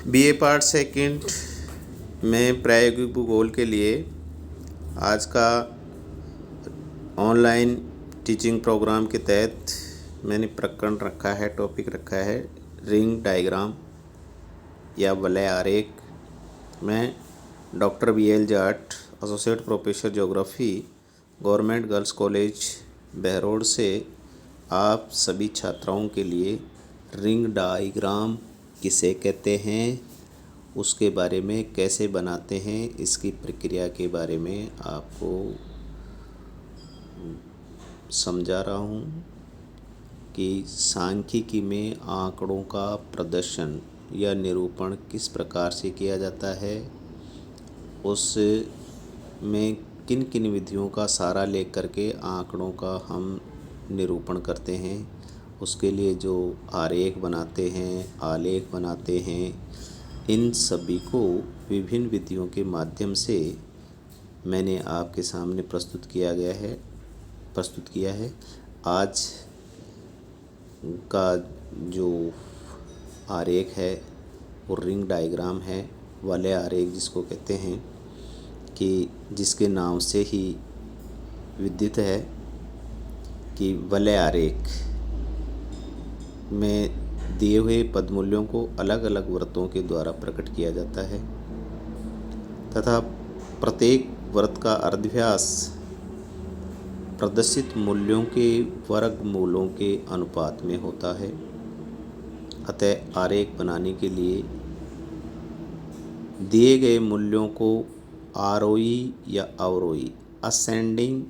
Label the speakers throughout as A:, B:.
A: BA part second में प्रायोगिक भूगोल के लिए आज का ऑनलाइन टीचिंग प्रोग्राम के तहत मैंने प्रकरण रखा है, टॉपिक रखा है रिंग डायग्राम या वलय आरेख। मैं doctor BL Jat, associate professor geography, government girls college Behror से आप सभी छात्राओं के लिए रिंग डायग्राम किसे कहते हैं, उसके बारे में कैसे बनाते हैं, इसकी प्रक्रिया के बारे में आपको समझा रहा हूँ कि सांख्यिकी में आंकड़ों का प्रदर्शन या निरूपण किस प्रकार से किया जाता है, उसमें किन किन विधियों का सहारा लेकर के आंकड़ों का हम निरूपण करते हैं, उसके लिए जो आरेख बनाते हैं, आलेख बनाते हैं, इन सभी को विभिन्न विधियों के माध्यम से मैंने आपके सामने प्रस्तुत किया है। आज का जो आरेख है वो रिंग डायग्राम है, वलय आरेख जिसको कहते हैं, कि जिसके नाम से ही विदित है कि वलय आरेख में दिए हुए पदमूल्यों को अलग अलग वृत्तों के द्वारा प्रकट किया जाता है तथा प्रत्येक वृत्त का अर्धव्यास प्रदर्शित मूल्यों के वर्गमूलों के अनुपात में होता है। अतः आरेख बनाने के लिए दिए गए मूल्यों को आरोही या अवरोही, असेंडिंग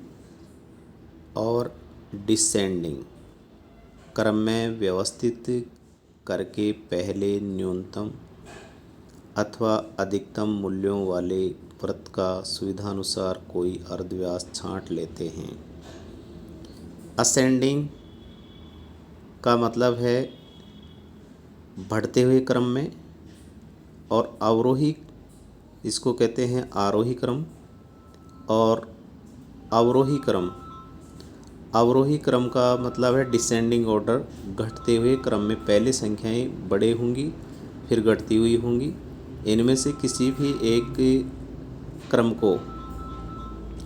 A: और डिसेंडिंग क्रम में व्यवस्थित करके पहले न्यूनतम अथवा अधिकतम मूल्यों वाले वृत्त का सुविधानुसार कोई अर्धव्यास छांट लेते हैं। असेंडिंग का मतलब है बढ़ते हुए क्रम में, और अवरोही इसको कहते हैं आरोही क्रम। और अवरोही क्रम का मतलब है डिसेंडिंग ऑर्डर, घटते हुए क्रम में पहले संख्याएं बड़े होंगी फिर घटती हुई होंगी। इनमें से किसी भी एक क्रम को,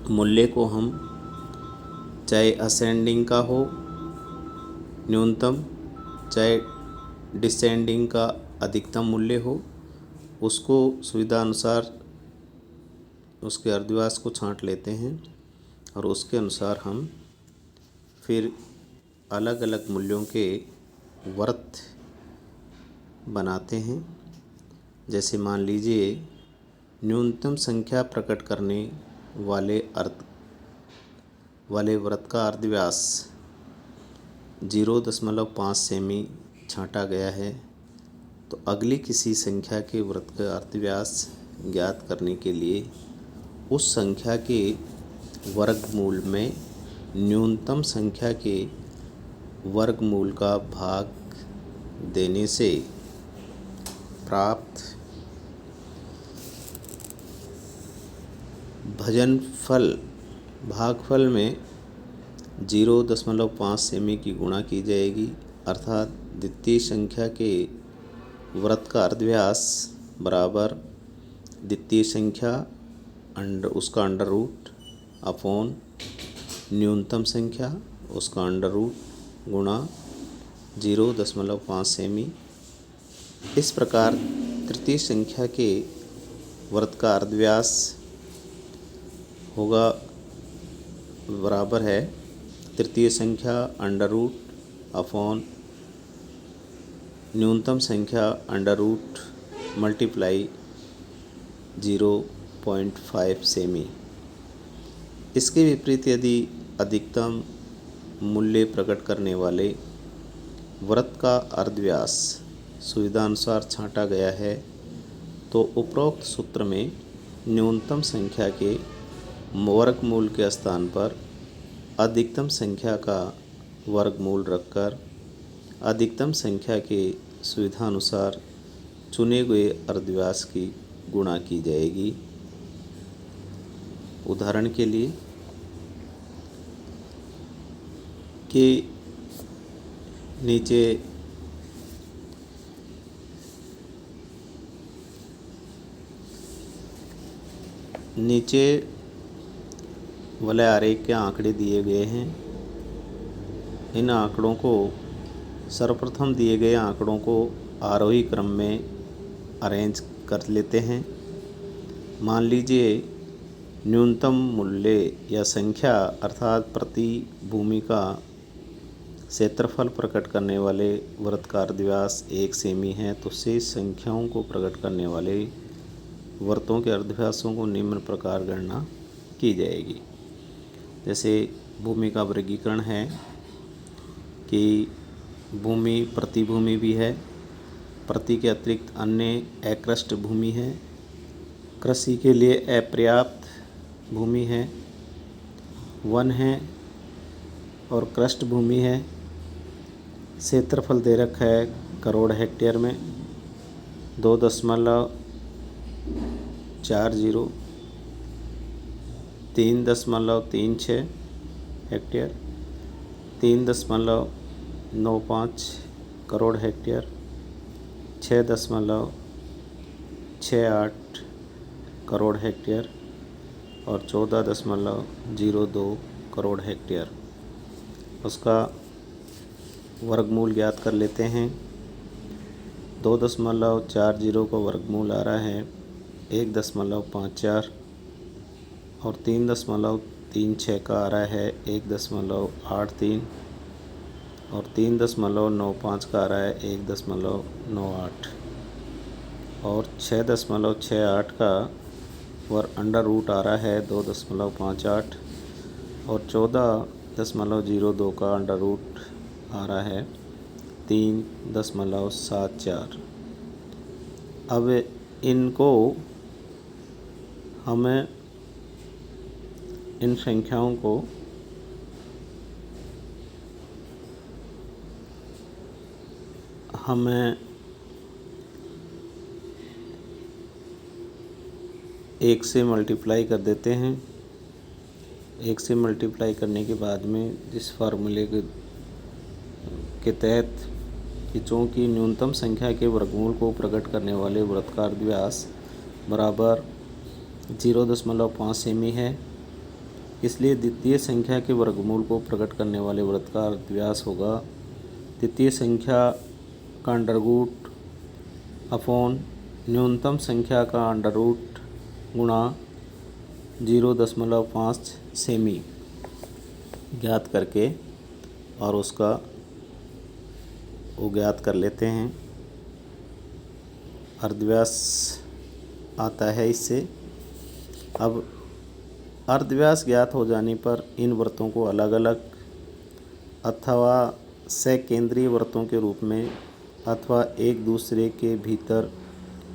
A: मूल्य को हम चाहे असेंडिंग का हो न्यूनतम, चाहे डिसेंडिंग का अधिकतम मूल्य हो, उसको सुविधा अनुसार उसके अर्धव्यास को छांट लेते हैं और उसके अनुसार हम फिर अलग अलग मूल्यों के वृत्त बनाते हैं। जैसे मान लीजिए न्यूनतम संख्या प्रकट करने वाले वृत्त का अर्धव्यास 0.5 सेमी छांटा गया है, तो अगली किसी संख्या के वृत्त का अर्धव्यास ज्ञात करने के लिए उस संख्या के वर्गमूल में न्यूनतम संख्या के वर्गमूल का भाग देने से प्राप्त भागफल में 0.5 सेमी की गुणा की जाएगी, अर्थात द्वितीय संख्या के वृत्त का अर्धव्यास बराबर द्वितीय संख्या उसका अंडर रूट अपॉन न्यूनतम संख्या उसका अंडर रूट गुणा 0.5 सेमी। इस प्रकार तृतीय संख्या के वृत्त का अर्धव्यास होगा बराबर है तृतीय संख्या अंडर रूट अपॉन न्यूनतम संख्या अंडर रूट मल्टीप्लाई 0.5 सेमी। इसके विपरीत यदि अधिकतम मूल्य प्रकट करने वाले वृत्त का अर्धव्यास सुविधानुसार छांटा गया है, तो उपरोक्त सूत्र में न्यूनतम संख्या के वर्गमूल के स्थान पर अधिकतम संख्या का वर्गमूल रखकर अधिकतम संख्या के सुविधानुसार चुने हुए अर्धव्यास की गुणा की जाएगी। उदाहरण के लिए कि नीचे नीचे वलय आरेख के आंकड़े दिए गए हैं। इन आंकड़ों को सर्वप्रथम दिए गए आंकड़ों को आरोही क्रम में अरेंज कर लेते हैं। मान लीजिए न्यूनतम मूल्य या संख्या अर्थात प्रति भूमि का क्षेत्रफल प्रकट करने वाले वृत्तकार व्यास 1 सेमी है, तो शेष संख्याओं को प्रकट करने वाले वृत्तों के अर्धव्यासों को निम्न प्रकार गणना की जाएगी। जैसे भूमि का वर्गीकरण है कि भूमि प्रतिभूमि भी है, प्रति के अतिरिक्त अन्य अकृष्ट भूमि है, कृषि के लिए अपर्याप्त भूमि है, वन है और कृष्ट भूमि है। क्षेत्रफल दे रखा है करोड़ हेक्टेयर में 2.40, 3.36 hectare, 3.95 crore hectare, 6.68 crore hectare और 14.02 करोड़ हेक्टेयर। उसका वर्गमूल ज्ञात कर लेते हैं। 2.40 का वर्गमूल आ रहा है 1.54 और 3.36 का आ रहा है 1.83 और 3.95 का आ रहा है 1.98 और 6.68 का अंडर रूट आ रहा है 2.58 और 14.02 का अंडर रूट आ रहा है 3.74। अब इनको हमें इन संख्याओं को हमें 1 से मल्टीप्लाई कर देते हैं। 1 से मल्टीप्लाई करने के बाद में जिस फार्मूले के तहत कि चूँकि न्यूनतम संख्या के वर्गमूल को प्रकट करने वाले वृत्तकार व्यास बराबर 0.5 सेमी है, इसलिए द्वितीय संख्या के वर्गमूल को प्रकट करने वाले वृत्तकार व्यास होगा द्वितीय संख्या का अंडर रूट अपॉन न्यूनतम संख्या का अंडर रूट गुणा 0.5 सेमी ज्ञात करके और उसका वो ज्ञात कर लेते हैं। अर्धव्यास आता है इससे। अब अर्धव्यास ज्ञात हो जाने पर इन वृत्तों को अलग अलग अथवा सकेंद्रीय वृत्तों के रूप में अथवा एक दूसरे के भीतर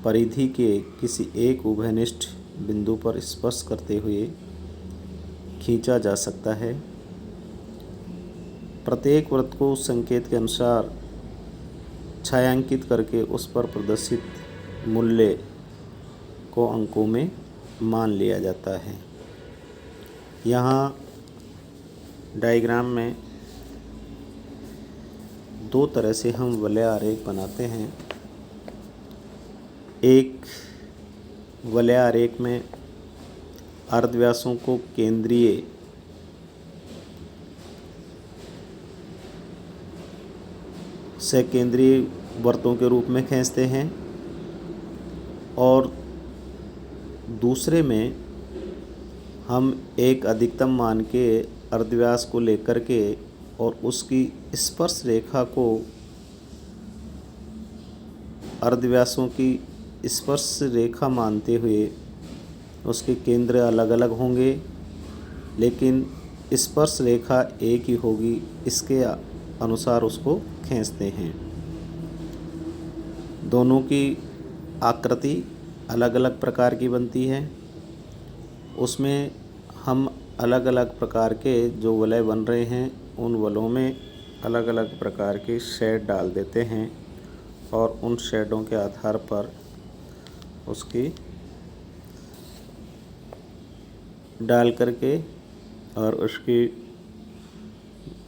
A: परिधि के किसी एक उभयनिष्ठ बिंदु पर स्पर्श करते हुए खींचा जा सकता है। प्रत्येक वृत्त को उस संकेत के अनुसार छायांकित करके उस पर प्रदर्शित मूल्य को अंकों में मान लिया जाता है। यहाँ डायग्राम में 2 तरह से हम वलय आरेख बनाते हैं। एक वलय आरेख में अर्धव्यासों को केंद्रीय सकेंद्रीय वृत्तों के रूप में खींचते हैं और दूसरे में हम एक अधिकतम मान के अर्धव्यास को लेकर के और उसकी स्पर्श रेखा को अर्धव्यासों की स्पर्श रेखा मानते हुए उसके केंद्र अलग अलग होंगे, लेकिन स्पर्श रेखा एक ही होगी, इसके अनुसार उसको खींचते हैं। दोनों की आकृति अलग अलग प्रकार की बनती है। उसमें हम अलग अलग प्रकार के जो वलय बन रहे हैं उन वलों में अलग अलग प्रकार के शेड डाल देते हैं और उन शेडों के आधार पर उसकी डाल करके और उसकी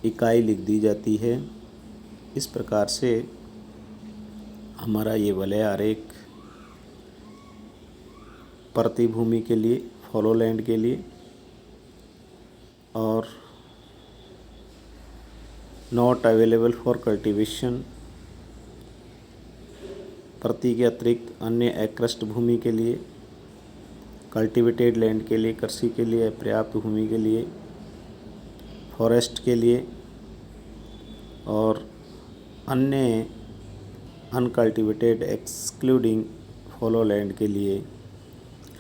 A: इकाई लिख दी जाती है। इस प्रकार से हमारा ये वलय आरेख प्रतिभूमि के लिए फॉलोलैंड के लिए और नॉट अवेलेबल फॉर कल्टीवेशन, प्रति के अतिरिक्त अन्य अक्रस्ट भूमि के लिए, कल्टीवेटेड लैंड के लिए, कृषि के लिए पर्याप्त भूमि के लिए, फॉरेस्ट के लिए और अन्य अनकल्टिवेटेड एक्सक्लूडिंग फॉलोलैंड के लिए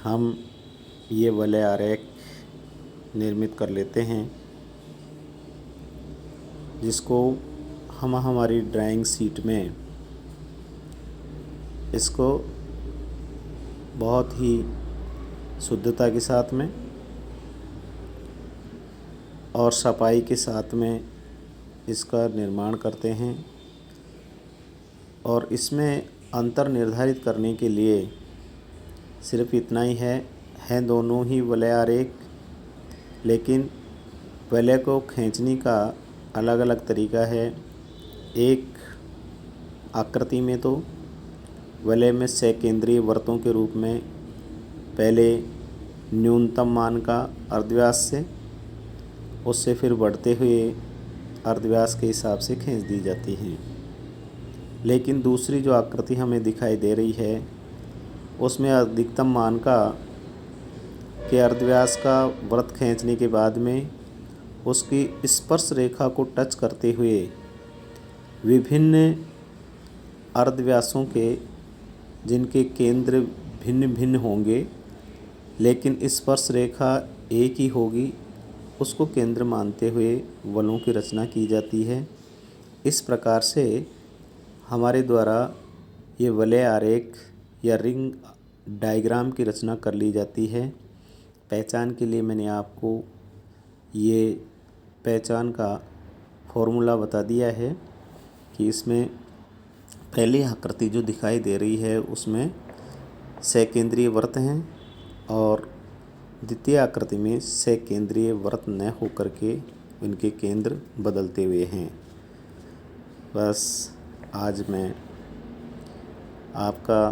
A: हम ये वलय आरेख निर्मित कर लेते हैं, जिसको हम हमारी ड्राइंग शीट में इसको बहुत ही शुद्धता के साथ में और सफाई के साथ में इसका निर्माण करते हैं। और इसमें अंतर निर्धारित करने के लिए सिर्फ इतना ही है दोनों ही वलय आरेख, लेकिन वलय को खींचने का अलग अलग तरीका है। एक आकृति में तो वलय में सकेंद्रीय वृत्तों के रूप में पहले न्यूनतम मान का अर्धव्यास से, उससे फिर बढ़ते हुए अर्धव्यास के हिसाब से खींच दी जाती हैं। लेकिन दूसरी जो आकृति हमें दिखाई दे रही है उसमें अधिकतम मान का के अर्धव्यास का वृत्त खींचने के बाद में उसकी स्पर्श रेखा को टच करते हुए विभिन्न अर्धव्यासों के, जिनके केंद्र भिन्न भिन्न होंगे लेकिन स्पर्श रेखा एक ही होगी, उसको केंद्र मानते हुए वलों की रचना की जाती है। इस प्रकार से हमारे द्वारा ये वलय आरेख या रिंग डायग्राम की रचना कर ली जाती है। पहचान के लिए मैंने आपको ये पहचान का फॉर्मूला बता दिया है कि इसमें पहली आकृति जो दिखाई दे रही है उसमें सकेंद्रीय वृत्त हैं और द्वितीय आकृति में सकेंद्रीय वृत्त न होकर के उनके केंद्र बदलते हुए हैं। बस आज मैं आपका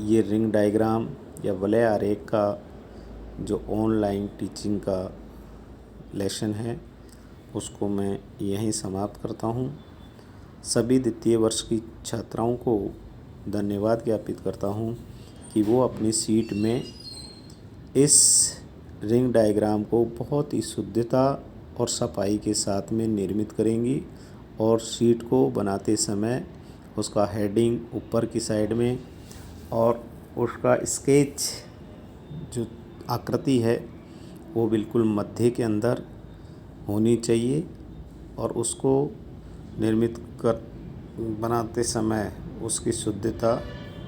A: ये रिंग डायग्राम या वलय आरेख का जो ऑनलाइन टीचिंग का लेसन है उसको मैं यहीं समाप्त करता हूँ। सभी द्वितीय वर्ष की छात्राओं को धन्यवाद ज्ञापित करता हूँ कि वो अपनी सीट में इस रिंग डायग्राम को बहुत ही शुद्धता और सफाई के साथ में निर्मित करेंगी और सीट को बनाते समय उसका हेडिंग ऊपर की साइड में और उसका स्केच जो आकृति है वो बिल्कुल मध्य के अंदर होनी चाहिए और उसको निर्मित कर बनाते समय उसकी शुद्धता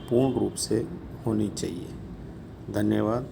A: पूर्ण रूप से होनी चाहिए। धन्यवाद।